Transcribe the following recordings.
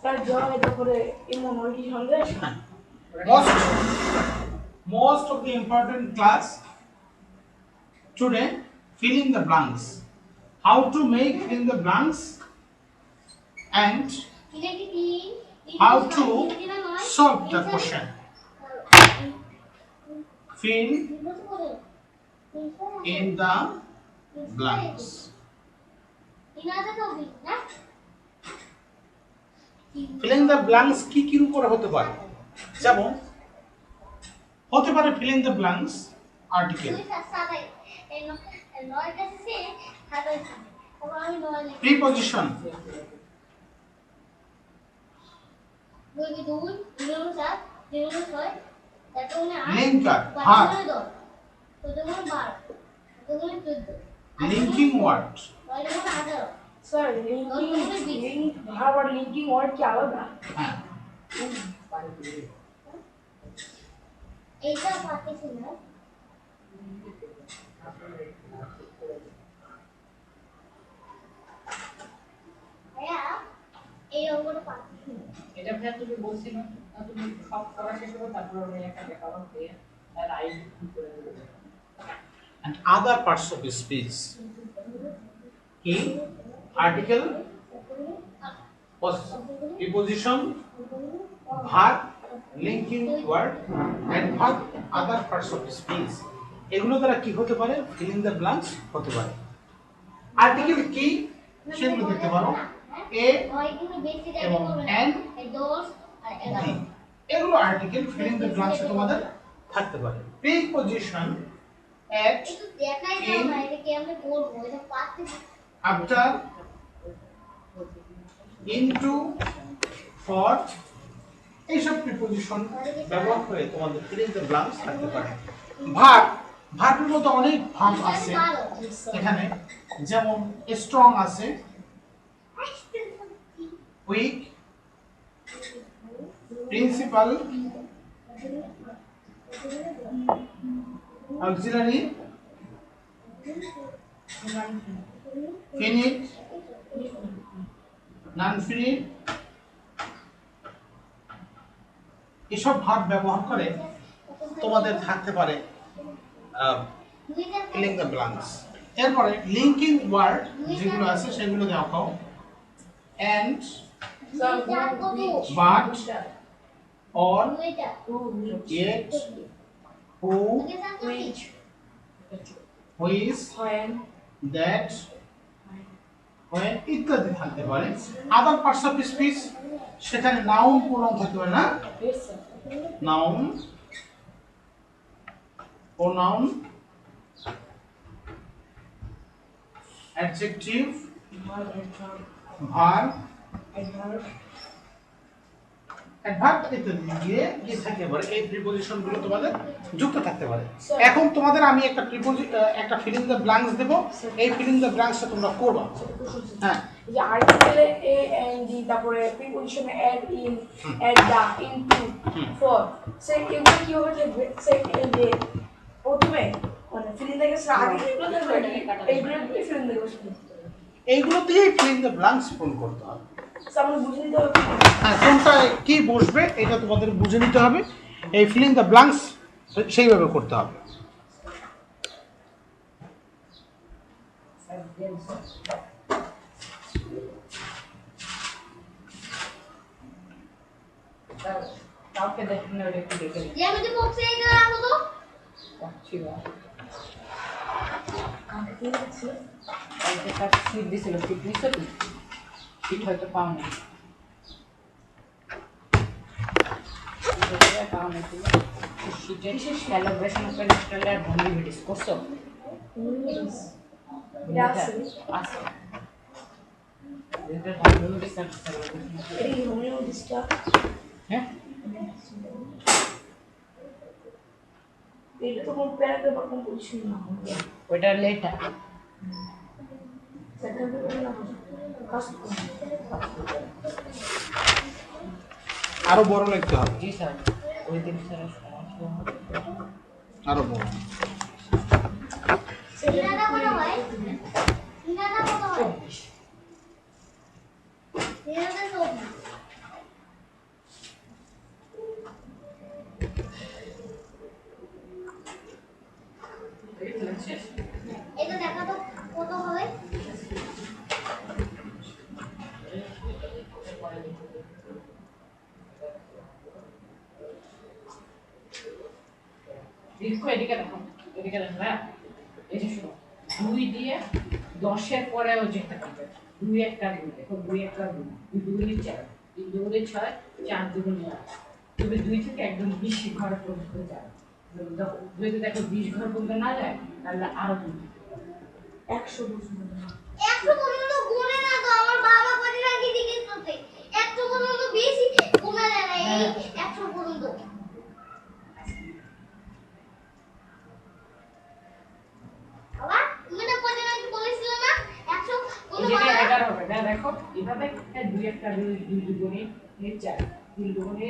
Sir জয় তারপরে এমন ওই কি Sandesh most of the important class today fill in the blanks, how to make fill in the blanks and how to solve the question. Fill in the blanks. Fill in the blanks কি কি উপরে হতে পারে? যেমন হতে পারে fill in the blanks article, preposition, linker, verb, linking word. Sir link verb আর linking word কি আলাদা? হ্যাঁ, এইটা পাচ্ছি না ভাইয়া এই অঙ্কটা পাচ্ছি না এটা ভাইয়া তুমি বলছিল না তুমি সব পড়া শেষ করো তারপর আমি একটা অ্যাকাউন্ট দিয়ে আর আইডি করে দেব and other parts of speech. কি article, preposition, verb, linking word and verb, other parts of speech. এগুলো দ্বারা কি হতে পারে? fill in the blanks হতে পারে। আর্টিকেল কি সেগুলো দেখতে পারো a এবং n d, এগুলো article fill in the blanks এ তোমাদের থাকতে পারে। preposition at, in, after, into, for, এইসব প্রিপোজিশন ব্যবহার করে তোমাদের fill in the blanks থাকতে পারে। ভার্ব, ভার্বের মধ্যে অনেক ভার্ব আছে এখানে, যেমন স্ট্রং আছে, উইক, প্রিন্সিপাল, অক্সিলারি, ফিনিট, নন ফিনিট, এসব ভার্ব ব্যবহার করে তোমাদের থাকতে পারে filling the blanks। এরপরে লিংকিং ওয়ার্ড যেগুলো আছে সেগুলো দেখো and, but, or, yet, who, which, that, when ইত্যাদি থাকতে পারে। আদার পার্টস অফ স্পিচ সেখানে নাউন প্রোনাউন থাকতে পারে না, noun, pronoun, adjective, verb, adverb ইত্যাদি দিয়ে কি থাকতে পারে, এই প্রিপোজিশন গুলো তোমাদের যুক্ত থাকতে পারে। এখন তোমাদের আমি একটা একটা fill in the blanks দেব, এই fill in the blanks টা তোমরা করবা। হ্যাঁ, এই যে আর্টিকেলে এ এন ডি তারপরে প্রিপোজিশনে at in, at the, into, for, সে এগুলো কিভাবে থাকবে? সে এই যে প্রথমে মানে ফিল ইন দ্য ব্ল্যাঙ্কস আগে যেগুলো থাকবে এইগুলো দিয়ে ফিল ইন দ্য ব্ল্যাঙ্কস, এইগুলো দিয়েই fill in the blanks পূরণ করতে হবে। আমরা বুঝে নিতে হবে হ্যাঁ, কোনটা কি বসবে এটা তোমাদের বুঝে নিতে হবে, এই fill in the blanks সেইভাবে করতে হবে। কাউকে দেখুন না, ওটা একটু দেখে নিন। জ্যামিতি বক্সে এটা রাখো তো পাচ্ছি না। আমাকে কি হচ্ছে কালকে তার সিট দিছিল, সিট নিছো কি? সিট হয়তো পাও না। পাও না তুমি। সিটের ক্যালিব্রেশন অফ ইনস্টলার ভ্যালিডিটিস করছো? এটা আছে আছে। এটা ভ্যালিডিটিস আছে। এই হোমিওপ্যাথিটা হ্যাঁ? এটা তো কোন প্যারাগ্রাফ বা কম্পোজিশন না, ওইটা লেটার। সেটা তো না ফার্স্ট আরো বড় লিখতে হবে, জি স্যার, ওই দিন স্যার আরো বড়। সিনাটা কত হয়? সিনাটা কত হয়? সিনাটা 24 দেখো এদিকে দেখো হ্যাঁ এই যে শোনো 2 দিয়ে 10-এর পরেও যেতে পারবে 2 একটা 2 দেখো 2 একটা 2 2 দুগুণে 4 3 দুগুণে 6 4 দুগুণে 8 তুমি 2 থেকে একদম 20 ঘর পর্যন্ত যাও যদি দেখো 20 ঘর পর্যন্ত না যায় তাহলে আরো 2 100 বছর 100 পর্যন্ত গুনে না তো আমার বাবা করে রাখি দিকে তোতে 100 পর্যন্ত বেশি গুনা যায় না এই 100 পর্যন্ত বাবা তুমি না করে রাখি বলেছিল না 100 এই গুনা যে বাবা 11 হবে না দেখো এভাবে 2 একটা 2 দুগুণে 4 3 দুগুণে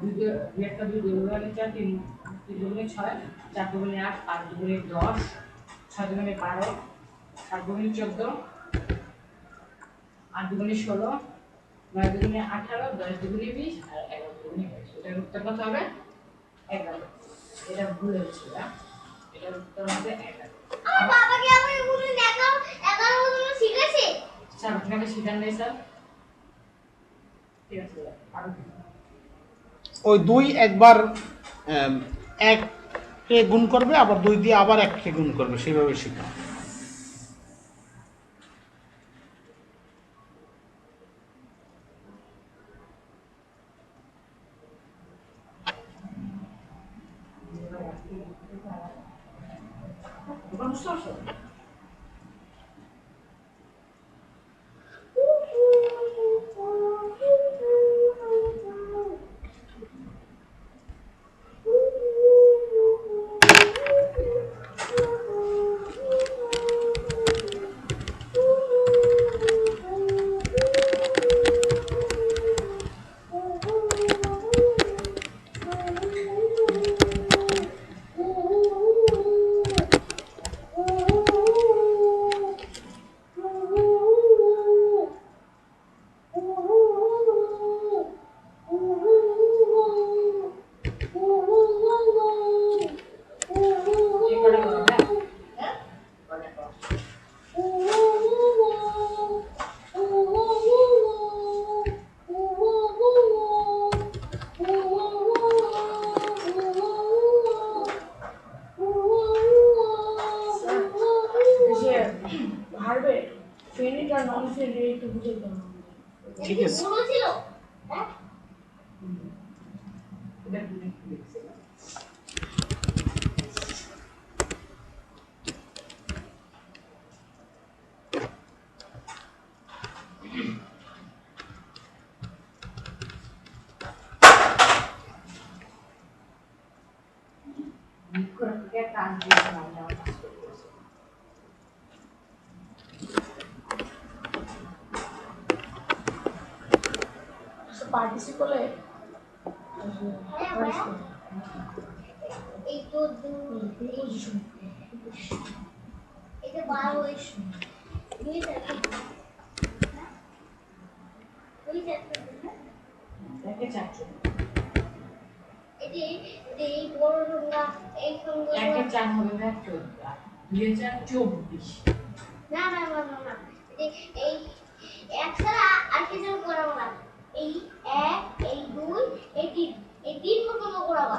2 একটা 2 দুগুণে 4 3 দুগুণে 6 4 দুগুণে 8 5 দুগুণে 10 6 দুগুণে 12 7 দুগুণে 14 8 দুগুণে 16 9 দুগুণে 18 10 দুগুণে 20 আর 11 দুগুণে 22 এটার উত্তর কত হবে 11 এটা ভুল হয়েছে না এটার উত্তর হবে 11 আমার বাবাকে আমার এগুলো দেখাও 11 পর্যন্ত শিখেছে স্যার আপনাকে শিখান নাই স্যার ঠিক আছে আর ওই 2 একবার 1 কে গুণ করবে আবার 2 দিয়ে আবার 1 কে গুণ করবে সেইভাবে শেখা Vamos só, só. ভার্বে ফিনিট আর নন ফিনিট একটু বুঝে দাও ঠিক আছে ভুল ছিল হ্যাঁ পার্টিসিপলে এই তো প্রিপোজিশন এটা 12 হইছে 2 চারটে 2 চারটে একে চারটে এটি এই বড় রঙা এই সঙ্গে একে 4 হবে না 14 2 4 24 না না না না না এই এক ছাড়া আর কিছু করাবো না এই 1 এই 2 এই 3 এই 3 মতন করাবো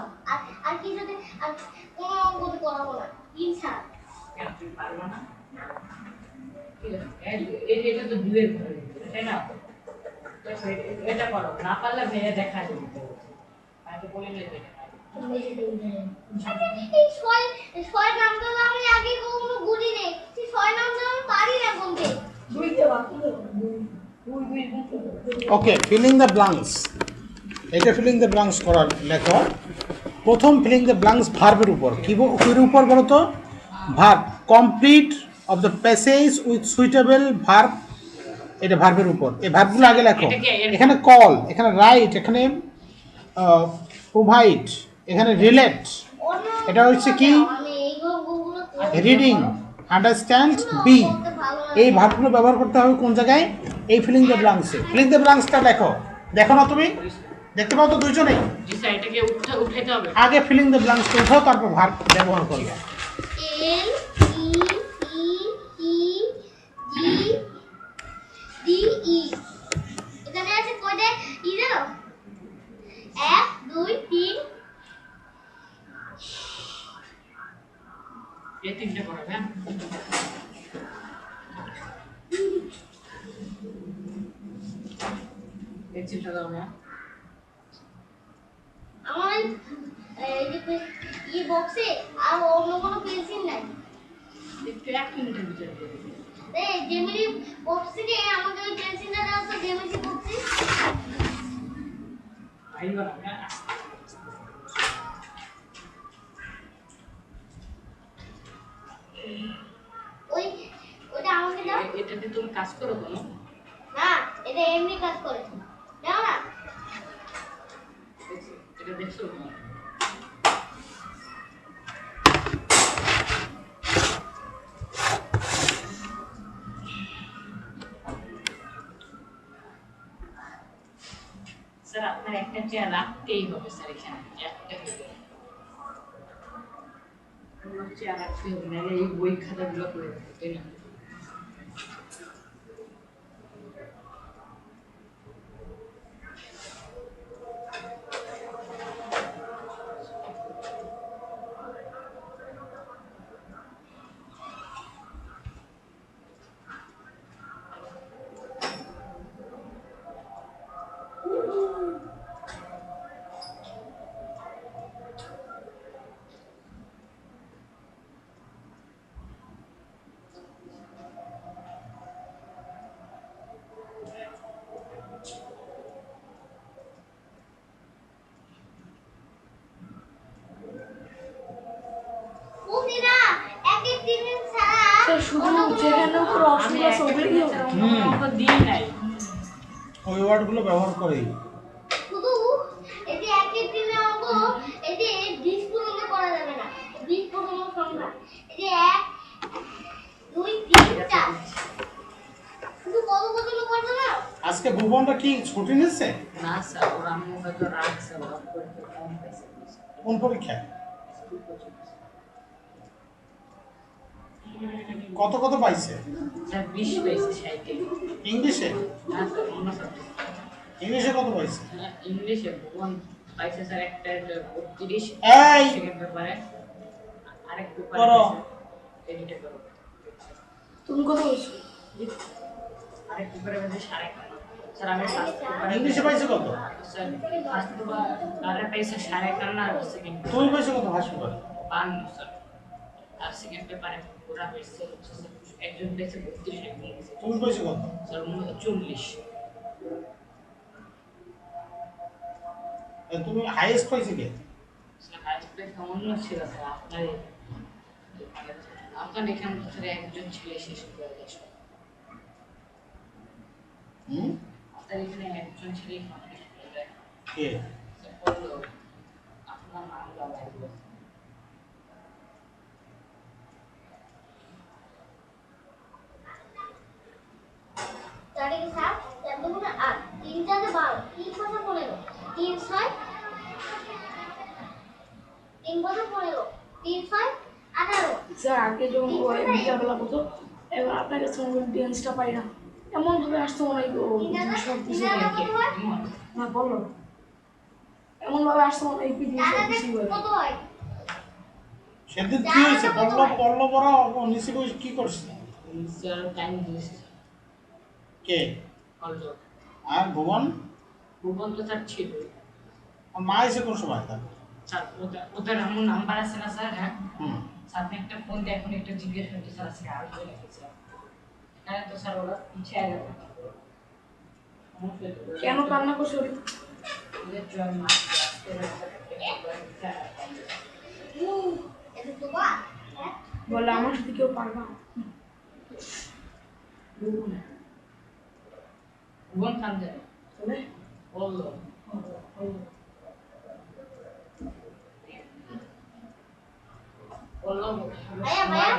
আর কিছুতে আর কোনো অঙ্ক করাবো না 3 ছাড়া কেন তুমি পারবে না ঠিক আছে এটা তো 2 এর ঘরে তাই না তো এটা করো না পারলে ভেঙে দেখা দেবে আগে বলে নেবে এই ছয় নামটা তো আমি আগে কখনো গুনি নেই সেই 6 নামটা আমি পারি না গুনতে দুই দেওয়া কি দুই ওকে ফিলিং দ্য ব্ল্যাঙ্কস এটা ফিলিং দ্য ব্ল্যাঙ্কস করার লেখো প্রথম ফিলিং দ্য ব্ল্যাঙ্কস ভার্বের উপর কির উপর বলো তো verb complete of the passage with suitable verb এটা ভার্বের উপর এই ভার্বগুলো আগে লেখো এখানে কল এখানে রাইট এখানে প্রোভাইড এখানে রিলেট এটা হচ্ছে কি আমি এই অঙ্কগুলো রিডিং আন্ডারস্ট্যান্ড বি এই ভার্বগুলো ব্যবহার করতে হবে কোন জায়গায় এই ফিলিং দ্য ব্ল্যাঙ্কসে ফিলিং দ্য ব্ল্যাঙ্কসটা লেখো দেখো না তুমি দেখতে পাও তো দুইজনেই জি স্যার এটাকে উঠাইতে হবে আগে ফিলিং দ্য ব্ল্যাঙ্কসটা উঠাও তারপর ভার্ব ব্যবহার করবে L E E G D E এখানে আছে কয়টা ই জানো 1 2 3 পেন্সিলটা দাও না। আমার এই যে ই বক্সে আর অন্য কোনো পেন্সিল নাই। একটু 1 মিনিটের ভিতরে দিয়ে দেবে। এই জেমিনি বক্স থেকে আমাকে ওই পেন্সিলটা দাও তো, জেমিনি বক্সে। আইবা না। ওই ওটা আমাকে দাও। এটা দিয়ে তুমি কাজ করো কোনো? না, এটা এমনি কাজ করে। দাও না। এটা দেখছো? স্যার আপনার একটা চেয়ার রাখতেই হবে স্যার, এখানে একটা চেয়ার রাখতে হবে, নাহলে এই বই খাতাগুলো করে দেবে, তাই না? বুঝিনা, এক এক দিন ছাড়া স্যার শুধু যেখানে উপর অপশন আমি আছে ওগুলো দিয়ে হবে। অঙ্ক দিই নাই। ওই ওয়ার্ডগুলো ব্যবহার করে। শুধু এই যে এক এক দিনে অঙ্ক, এই যে 20 পর্যন্ত করা যাবে না, 20 পর্যন্ত সংখ্যা, এই যে 1 2 3 4 শুধু কত পর্যন্ত করবে না। আজকে ভুবনটা কি ছুটি নিচ্ছে? না স্যার, ওর আম্মু হয়তো রাখছে, ওরা পরীক্ষা কম পাইছে। কোন পরীক্ষায়? কত কত পাইছে? স্যার 20 পাইছে 60-এ। ইংলিশে? না স্যার, অন্য সাবজেক্ট। ইংলিশে কত পাইছে? ইংলিশে ভুবন পাইছে স্যার একটা 32 এই! সেকেন্ড পেপারে, আরেক পেপারে করো। এডিটে করো। তুমি কত বলছো? আরেক পেপারে পাইছে 5.5। স্যার আমি ফার্স্ট পেপারে ইংলিশে পাইছে কত? স্যার ফার্স্ট পেপারে পাইছে 5.5 আর সেকেন্ড তুমি পাইছো কত হাসপাতাল? 52 স্যার। আর সেকেন্ড পেপারে পুরা পাইছে হচ্ছে স্যার, একজন পাইছে 32, একজন পাইছে তুমি পাইছো কত? স্যার 40। তুমি হাইয়েস্ট পাইছো কে? স্যার হাইস্ট প্রাইস অন্য ছিল স্যার, আপনার এখানে তো স্যার একজন ছেলে শেষ করে গেছে। আপনার এখানে একজন ছেলে শেষ করে দেয়। কে? স্যার বললো আপনার নাম লাগবে। তাহলে কি স্যার 4 দুগুণে 8, 3 4 12, 3 5 15, 3 6 3 5 15, 3 6 18। স্যার আগে যখন ও বিকালবেলা হতো, এবার আপনার কাছে মনে ডেন্সটা পাই না, এমন ভাবে আসতো মনে হয় ও সব কিছু না বললো, এমন ভাবে আসতো মনে হয় পৃথিবী সব কিছু কত হয়? সেদিন কি হয়েছে? পড়লো পড়া নিচে বসে কি করছে? স্যার টাইম দিয়েছে কে? অল্প। আর ভুবন? ভুবন তো স্যার ছিল। আর মা এসে কোন সময় তার? স্যার ওদের আমার নাম্বার আছে না স্যার? হ্যাঁ হুম। স্যার আপনি একটা ফোন দিয়ে এখন একটা জিজ্ঞেস করতে স্যার আজকে আর চলে গেছে। হ্যাঁ তো স্যার ওরা পিছিয়ে গেল। কেন কান্না করছে ওরে? ওদের জয় মা এটা তো বা হ্যাঁ বলে আমার সাথে কেউ পারবা? ভুবন কান্দে বলে বললো বললো ভাইয়া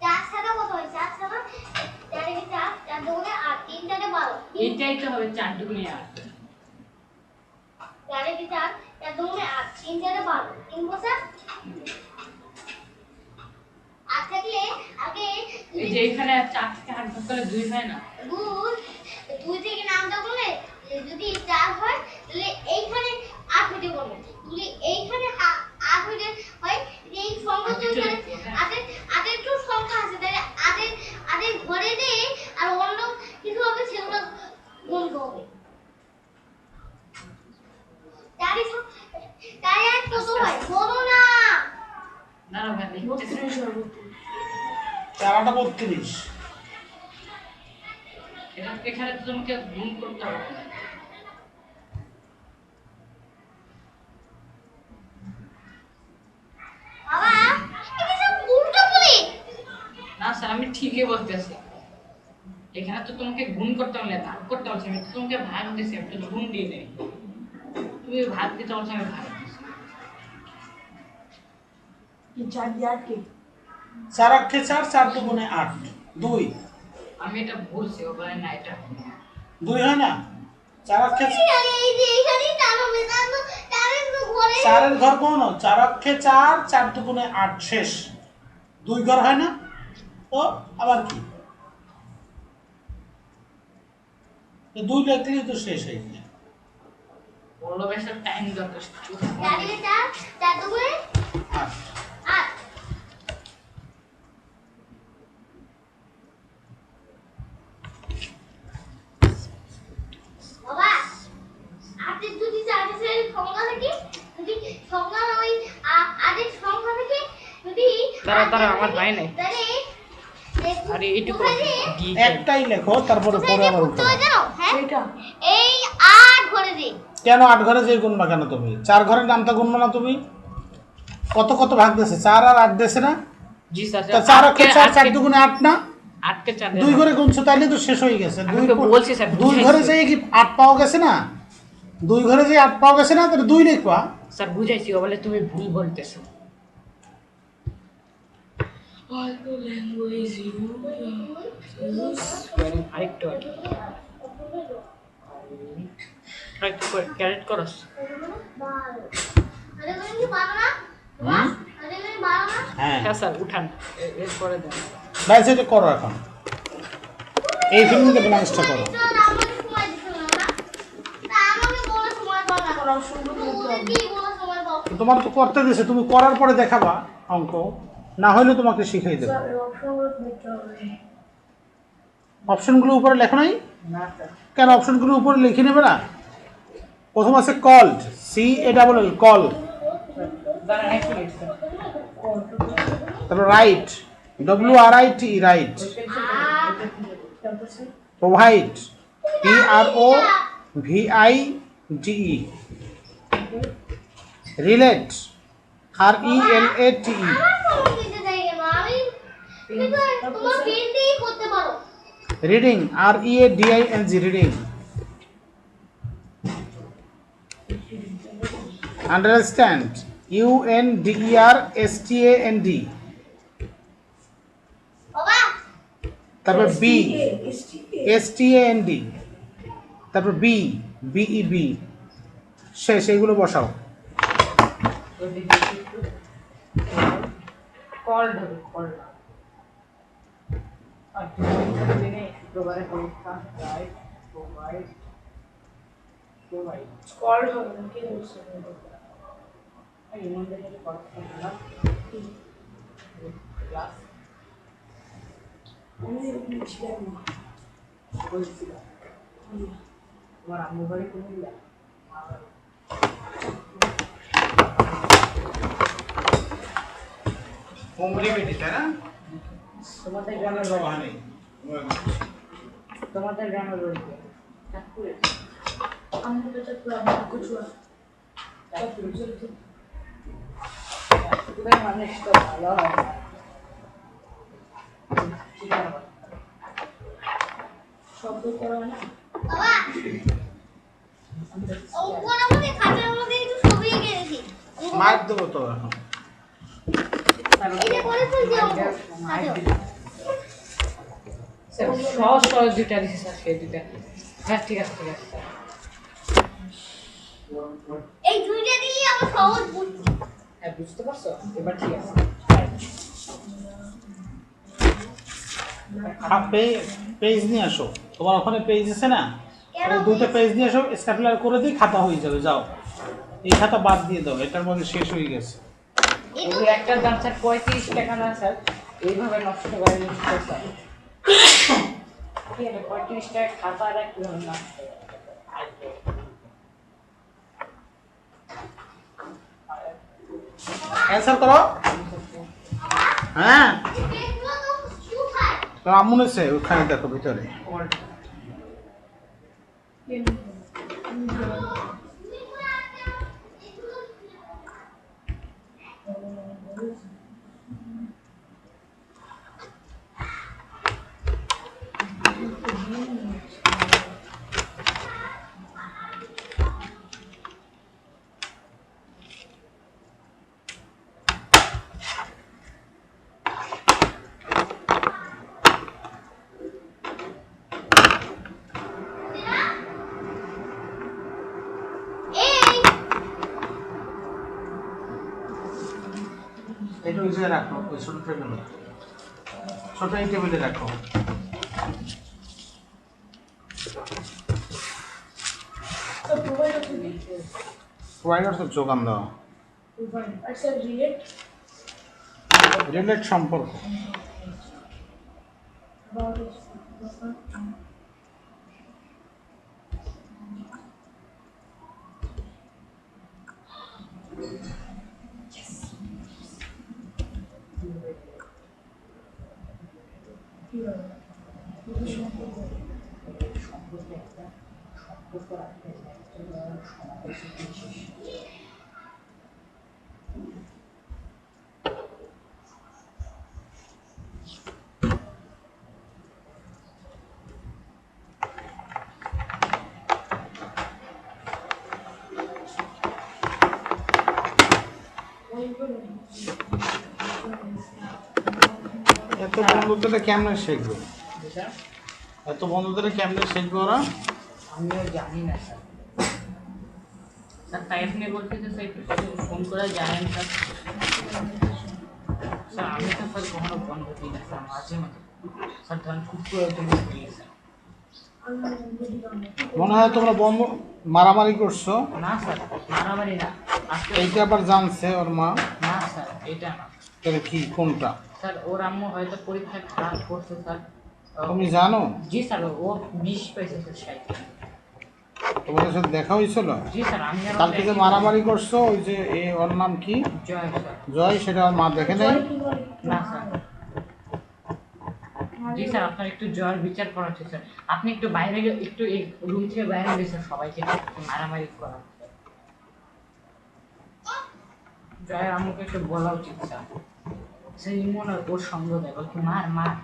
4 ছাড়া কত হয়? 4 ছাড়া 4 এ 4, 4 দুগুণে 8, 3 4 12, এইটাই তো হবে 4 দুগুণে 8। 4 এ 4, 4 দুগুণে 8, 3 4 12, 3 বসা 8 থাকলে আগে এই যে এখানে 4 থেকে 8 ভাগ করলে 2 হয় না? 2 থেকে নামটা বলে যদি 4 হয় তাহলে এইখানে 8 হতে বলবে, যদি এইখানে 8 হতে হয়, এই সংখ্যা তো এখানে 8 একটু সংখ্যা আছে, তাহলে 8 ঘরে দিয়ে আর অন্য কিছু হবে সেগুলো গুণ হবে। না ভাই লিখতেছি 32 আর 32 4 8 32। এখানে তো তোমাকে গুণ করতে হবে না। বাবা এটা সব উল্টো বলি। না স্যার আমি ঠিকই বলতেছি, এখানে তো তোমাকে গুণ করতে হবে না, ভাগ করতে হবে। আমি তো তোমাকে ভাগ দিছি, আমি তো গুণ দিই নাই। তুমি ভাগ দিতে বলছো, আমি ভাগ দিছি। কি 4 দিয়ে 8 কে 4 8 4, 4 2 8, 2 আমি এটা বলছি, ও বলে না এটা 2 হয় না? 4 8 এই যে এখানেই টান হবে, টানের তো ঘরে 4 এর ঘর কোন? 4 8 4, 4 2 8 শেষ। 2 ঘর হয় না? তো আবার কি? 2 লিখলেই তো শেষ হয়ে যায়। বললো বেশি টাইম দরকার। চারে চার, চার দুগুণে 8 আট। বাবা, আটের যদি চারের সংখ্যা থাকে, যদি সংখ্যা ওই আটের সংখ্যা থাকে, যদি তারা আমার ভাই নাই। তাহলে আরে এইটুকু দিয়ে একটাই লেখো, তারপরে পরে আবার উঠো। জানো হ্যাঁ এটা এই আট ঘরে দিই। কেন 8 ঘরে যে গুনবা কেন তুমি? 4 ঘরের নামটা গুনবা না তুমি? কত কত ভাগ দিয়েছে? 4 আর 8 দিয়েছে না? জি স্যার। তা 4 8 4, 4 2 8 না? 8 কে 4 2 ঘরে গুনছো, তাইলে তো শেষ হয়ে গেছে। আমি তো বলছি স্যার, 2 ঘরে যে কি 8 পাওয়া গেছে না? 2 ঘরে যে 8 পাওয়া গেছে না, তাহলে 2 লিখবা। স্যার বুঝাইছি, ও বলে তুমি ভুল বলতেছো। আরেকটু ক্যারেক্ট করস। বারো। আরে বলেন কি বারো না? হুম? আরে বলেন বারো না? হ্যাঁ, হ্যাঁ স্যার উঠান, এরপরে দেন। ব্যাস এটা করো এখন। এই ফিল্মকে ব্যালেন্সটা করো। তো আমাকে সময় দিতে হবে না। তা আমাকে বলে সময় পাও না। করা অসম্ভব করতে হবে। কি বলে সময় পাও? তোমার তো করতে দিয়েছে, তুমি করার পরে দেখাবা অঙ্ক, না হলে তোমাকে শিখিয়ে দেবো। স্যার এই অপশনগুলো দেখতে হবে। অপশনগুলো উপরে লেখো নাই না স্যার, কেন? অপশনগুলো উপরে লিখে নেবে না? প্রথম আছে কল্ড, CALL কল, দাঁড়ান এক মিনিট স্যার। তারপর রাইট, WRIT রাইট, তারপর sir provide, PROVIDE, relate, RELATE, আমার সময় দিতে চাই কেন? আমি তুমি তো তোমার পেন দিয়েই করতে পারো। Reading, READING reading, understand, UNDERSTAND, বাবা, তারপর বি, STA STAND, তারপর BEB, শেষ। এইগুলো বসাও। কল ধরো, কল। আর দিনে শুক্রবারে পরীক্ষা, রাইট, প্রোভাইড। কল হবে না কি বলছো? এই মধ্যে থেকে পড়াশোনা করলাম। ক্লাস আমি এরকম ছিলাম না। বলছিলাম। তোমার আম্মু বাড়ি কুমিল্লা। হোমরি বেটি, তাই না? তোমাদের গ্রামের বাড়ি, তোমাদের গ্রামের বাড়ি কে? চাঁদপুরে। আমি তো চাচ্ছি আমার কুচুয়া চাঁদপুরে মানুষ তো ভালো হয় না। ঠিকানা বলো। শব্দ করা না। বাবা, ওপর আমাদের খাতার মধ্যে একটু ছবি এঁকে রেখেছি। মার দেবো তো এখন। এটা করে ফেলছি অঙ্ক। স্যার সহজ সহজ দুইটা দিছে স্যার, সেই দুইটা। হ্যাঁ ঠিক আছে ঠিক আছে স্যার। এই দুইটা দিয়ে আমরা সহজ বুঝছি। হ্যাঁ বুঝতে পারছো, এবার ঠিক আছে। পেজ নিয়ে আসো, তোমার ওখানে পেজ আছে না? ওই দুটো পেজ নিয়ে আসো, স্ট্যাপলার করে দিই, খাতা হয়ে যাবে। যাও, এই খাতা বাদ দিয়ে দাও, এটার মধ্যে শেষ হয়ে গেছে। এগুলো একটা দাম স্যার 35 টাকা না স্যার, এইভাবে নষ্ট করে নিচ্ছে স্যার। ঠিক আছে 35 টাকা খাতা আর কিভাবে নষ্ট করে? অ্যান্সার করো। হ্যাঁ পেটগুলো তো কোথায়? তো আম্মু নেছে ওখানে দেখো ভিতরে। এই এটা ওই জায়গায় রাখো, ওই ছোট টেবিলে, ছোট এই টেবিলে রাখো। স্যার প্রোভাইডার থেকে প্রোভাইডার তো যোগান দেওয়া, প্রোভাইড আর স্যার রিলেট রিলেট সম্পর্ক। অ্যাবাউট এত বন্ধুদের কেমনে শিখবে, এত বন্ধুদের কেমনে শিখবে ওরা? আমিও জানি না স্যার। স্যার তাই আপনি বলতে যে স্যার একটু ফোন করে জানেন স্যার। স্যার আমি তো স্যার কখনো বন্ধ দিই না স্যার, মাঝে মাঝে স্যার ধরেন খুব প্রয়োজন করি স্যার। মনে হয় তোমরা বন্ধু মারামারি করছো, না স্যার মারামারি না, আজকে এইটা আবার জানছে ওর মা। না স্যার এটা না তাহলে কি কোনটা স্যার, ওর আম্মু হয়তো পরীক্ষায় খারাপ করছে স্যার। তুমি জানো? জি স্যার, ও 20 পেয়েছে স্যার 60। তোমাদের সাথে দেখা হয়েছিল জি স্যার আমি আর কালকে যে মারামারি করছো, ওই যে ওর নাম কি জয় স্যার। জয়, সেটা ওর মা দেখে নেই? না স্যার। জি স্যার আপনার একটু জয়ের বিচার করা উচিত স্যার। আপনি একটু বাইরে গিয়ে একটু এই রুম থেকে বাইরে গিয়ে স্যার সবাইকে একটু মারামারি করা। জয়ের আম্মুকে একটু বলা উচিত স্যার। সে ইমন আর ওর সঙ্গ দেয়, বলছে মার মার।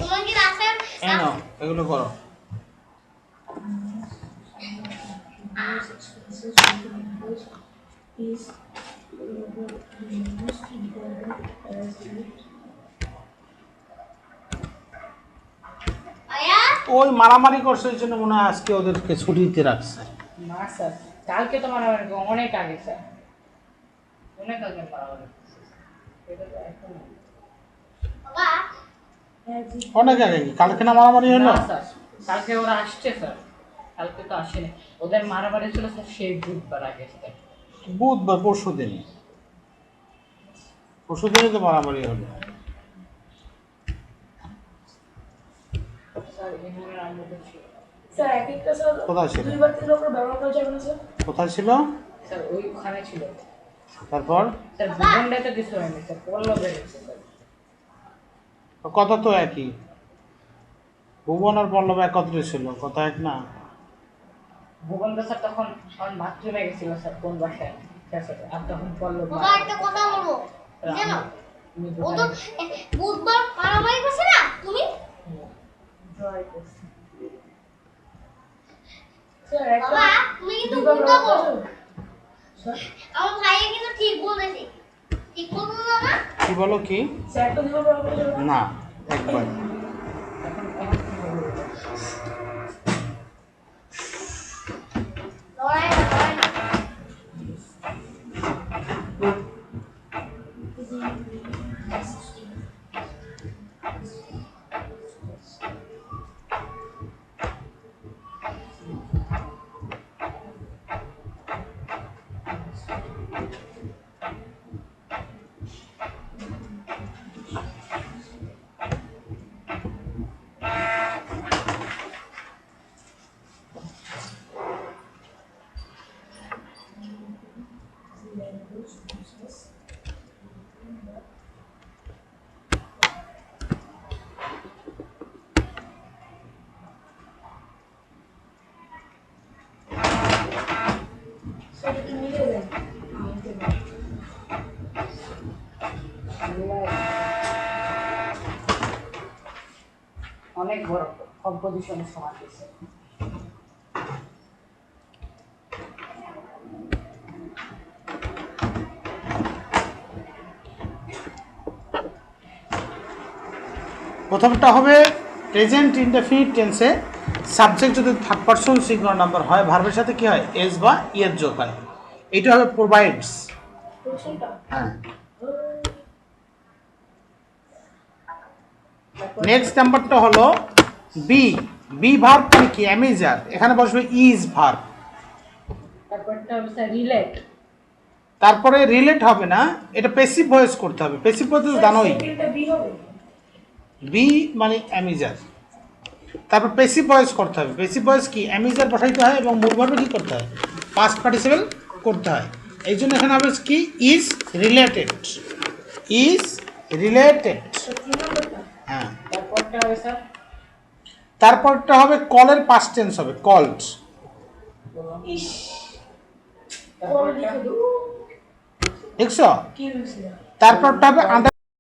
তোমার কি রাস্তায় এই নাও, এগুলো করো। is most important as it আয়া ওই মারামারি করছে, এই জন্য মনে হয় আজকে ওদেরকে ছুটিতে রাখছে। না স্যার, কালকে তো মারামারি অনেক আগে স্যার, অনেক আগে মারামারি করছে। এটা তো এখন না। বাবা as it অনেক আগে কি কালকে না মারামারি হলো? না স্যার, কালকে ওরা আসছে স্যার, কালকে তো আসেনি। ওদের মারামারি ছিল স্যার সেই বুধবার আগে স্যার। বুধবার, পরশু দিন, পরশু দিনই তো মারামারি হলো। স্যার ইমনের আম্মুকে ছিল। স্যার এক একটা স্যার কোথায় ছিল? দুইবার তিনবার করে ব্যবহার করা যাবে না স্যার? কোথায় ছিল? স্যার ওইখানে ছিল। তারপর স্যার ভুবনটাতে কিছু হয়নি স্যার, পল্লবে গেছে স্যার। কথা তো একই, ভুবন আর পল্লব একত্রে ছিল, কথা এক না? ভুবনটা স্যার তখন আমার বাথরুমে গেছিল স্যার, কোন বাসায় গেছে আর তখন পল্লব বাবা একটা কথা বলবো জানো তুমি ও তো বুধবার মারামারি করছে না তুমি জয় করছে। স্যার একটা বাবা তুমি কিন্তু দুইবার উল্টো ব্যবহার করা করো যাবে? স্যার আমার ভাইয়া কিন্তু ঠিক বলেছে ঠিক বলবো না না কি বলো কি? স্যার একটা দুইবার ব্যবহার করা যাবে না? না, একবার। এখন এখন কি বলবো? লড়াই না, লড়াই না। অনেক বড় কম্পোজিশনের সমান দিচ্ছে। প্রথমটা হবে প্রেজেন্ট ইনডেফিনিট টেন্সে সাবজেক্ট যদি থার্ড পারসন সিঙ্গুলার নাম্বার হয়, ভার্বের সাথে কি হয়, এস বা ইয়ের যোগ হয়। এটা হবে প্রোভাইডস। প্রশ্নটা হ্যাঁ। নেক্সট নাম্বারটা হলো বি। বি ভার্ব মানে কি, অ্যামেজার, এখানে বসবে ইজ ভার্ব। তারপরটা হবে স্যার রিলেট। তারপরে রিলেট হবে না, এটা প্যাসিভ ভয়েস করতে হবে। প্যাসিভ ভয়েস জানোই, সেকেন্ডটা বি হবে। বি মানে অ্যামেজার। তারপর প্যাসিভ ভয়েস করতে হবে। প্যাসিভ ভয়েস কি, অ্যামেজার বসাইতে হয় এবং মূল ভার্বে কি করতে হয়, পাস্ট পার্টিসিপল করতে হয়। এই জন্য এখানে হবে কি, ইজ রিলেটেড। Is related. তো 3 নম্বরটা হ্যাঁ। তারপরটা হবে স্যার তারপরটা হবে কলের পাস্ট টেন্স হবে, কলড। ইস কল তারপরটা লিখে দাও। দেখছো? কি হয়েছিল? তারপরটা হবে